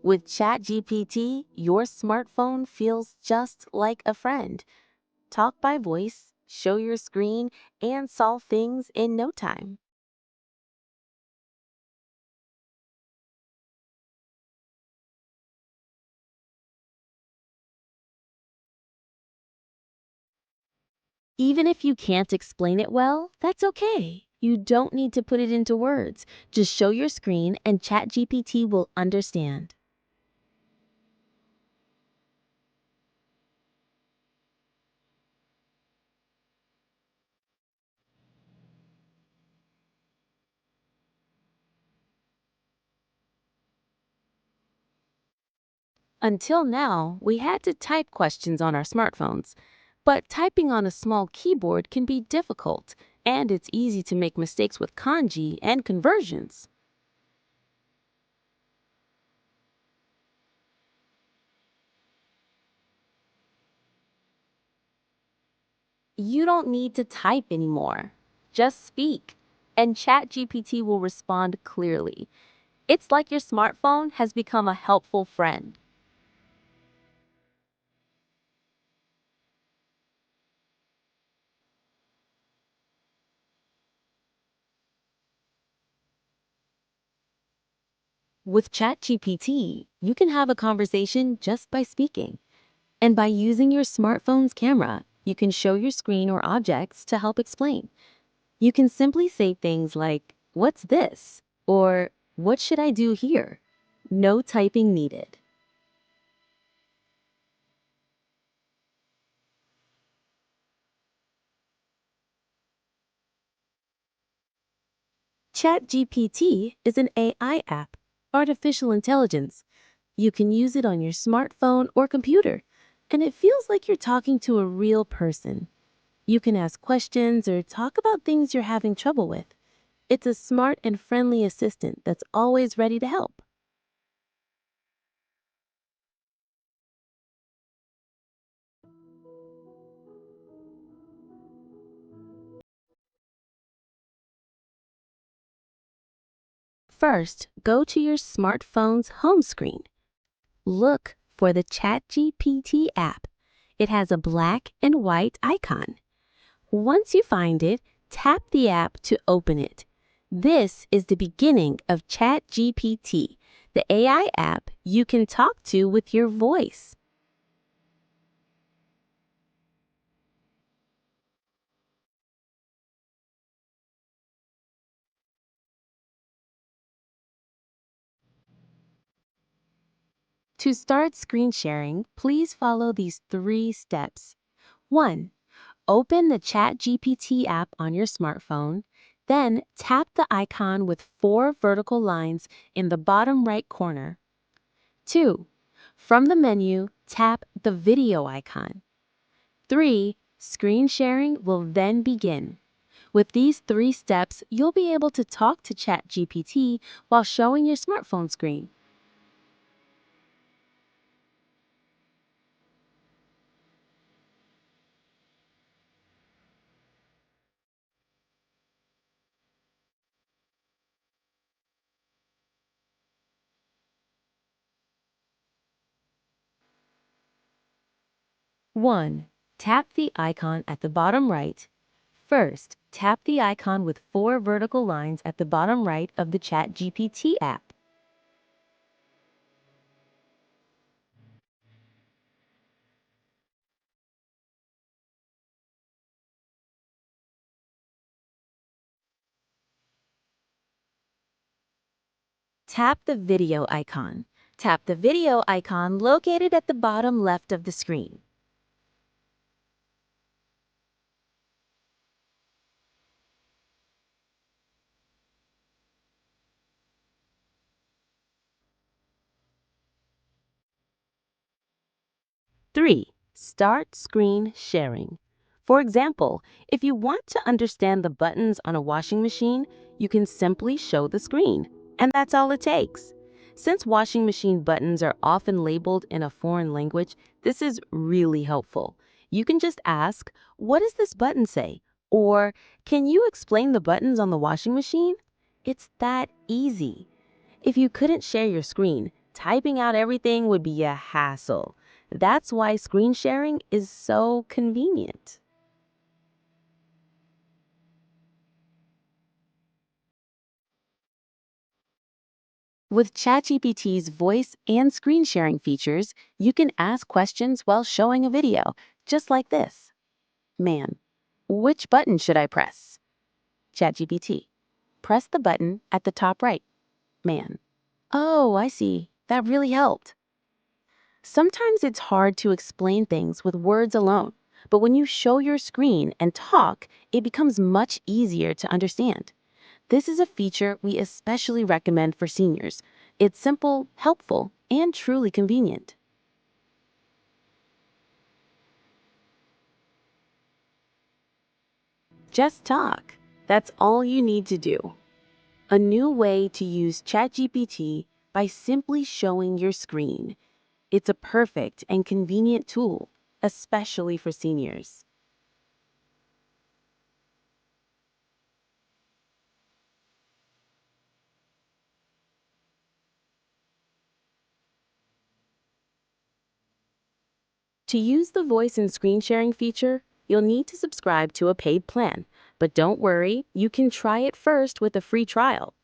With ChatGPT, your smartphone feels just like a friend. Talk by voice, show your screen, and solve things in no time. Even if you can't explain it well, that's okay. You don't need to put it into words. Just show your screen and ChatGPT will understand. Until now, we had to type questions on our smartphones. But typing on a small keyboard can be difficult, and it's easy to make mistakes with kanji and conversions. You don't need to type anymore. Just speak, and ChatGPT will respond clearly. It's like your smartphone has become a helpful friend. With ChatGPT, you can have a conversation just by speaking. And by using your smartphone's camera, you can show your screen or objects to help explain. You can simply say things like, "What's this?" or "What should I do here?" No typing needed. ChatGPT is an AI app, artificial intelligence. You can use it on your smartphone or computer, and it feels like you're talking to a real person. You can ask questions or talk about things you're having trouble with. It's a smart and friendly assistant that's always ready to help. First, go to your smartphone's home screen. Look for the ChatGPT app. It has a black and white icon. Once you find it, tap the app to open it. This is the beginning of ChatGPT, the AI app you can talk to with your voice. 'To start screen sharing, please follow these 3 steps. 1. Open the ChatGPT app on your smartphone. Then tap the icon with 4 vertical lines in the bottom right corner. 2. From the menu, tap the video icon. 3. Screen sharing will then begin. With these 3 steps, you'll be able to talk to ChatGPT while showing your smartphone screen. 1. Tap the icon at the bottom right. First, tap the icon with 4 vertical lines at the bottom right of the ChatGPT app. 'Tap the video icon. Tap the video icon located at the bottom left of the screen. 3. Start screen sharing. For example, if you want to understand the buttons on a washing machine, you can simply show the screen. And that's all it takes. Since washing machine buttons are often labeled in a foreign language, this is really helpful. You can just ask, "What does this button say?" Or, "Can you explain the buttons on the washing machine?" It's that easy. If you couldn't share your screen, Typing out everything would be a hassle. That's why screen sharing is so convenient. With ChatGPT's voice and screen sharing features, you can ask questions while showing a video, just like this. Man, which button should I press? ChatGPT, press the button at the top right. Man, oh, I see. That really helped. Sometimes it's hard to explain things with words alone, but when you show your screen and talk, it becomes much easier to understand. This is a feature we especially recommend for seniors. It's simple, helpful, and truly convenient. Just talk. That's all you need to do. A new way to use ChatGPT by simply showing your screen. It's a perfect and convenient tool, especially for seniors. To use the voice and screen sharing feature, you'll need to subscribe to a paid plan. But don't worry, you can try it first with a free trial.